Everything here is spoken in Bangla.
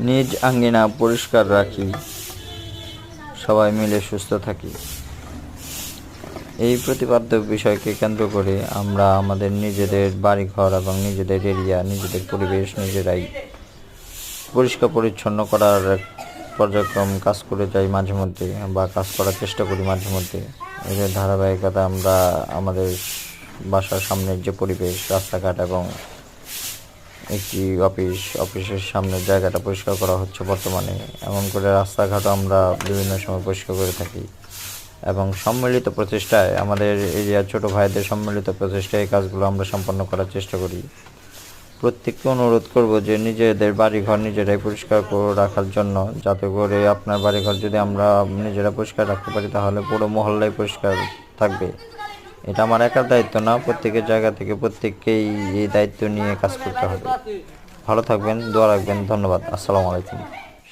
নিজ আঙ্গিনা পরিষ্কার রাখি, সবাই মিলে সুস্থ থাকি। এই প্রতিপাদ্য বিষয়কে কেন্দ্র করে আমরা আমাদের নিজেদের বাড়িঘর এবং নিজেদের এরিয়া, নিজেদের পরিবেশ নিজেরাই পরিষ্কার পরিচ্ছন্ন করার পর্যায়ক্রম কাজ করে যাই মাঝে মধ্যে, বা কাজ করার চেষ্টা করি মাঝে মধ্যে। এদের ধারাবাহিকতা আমরা আমাদের বাসার সামনের যে পরিবেশ, রাস্তাঘাট এবং একটি অফিসের সামনের জায়গাটা পরিষ্কার করা হচ্ছে বর্তমানে। এমন করে রাস্তাঘাটও আমরা বিভিন্ন সময় পরিষ্কার করে থাকি এবং সম্মিলিত প্রচেষ্টায় আমাদের এরিয়ার ছোটো ভাইদের সম্মিলিত প্রচেষ্টায় এই কাজগুলো আমরা সম্পন্ন করার চেষ্টা করি। প্রত্যেককে অনুরোধ করব যে নিজেদের বাড়িঘর নিজেরাই পরিষ্কার করে রাখার জন্য, যাতে করে আপনার বাড়িঘর যদি আমরা নিজেরা পরিষ্কার রাখতে পারি তাহলে পুরো মহল্লাই পরিষ্কার থাকবে। এটা আমার একার দায়িত্ব না, প্রত্যেকের জায়গা থেকে প্রত্যেককেই এই দায়িত্ব নিয়ে কাজ করতে হবে। ভালো থাকবেন, দোয়া রাখবেন। ধন্যবাদ। আসসালামু আলাইকুম।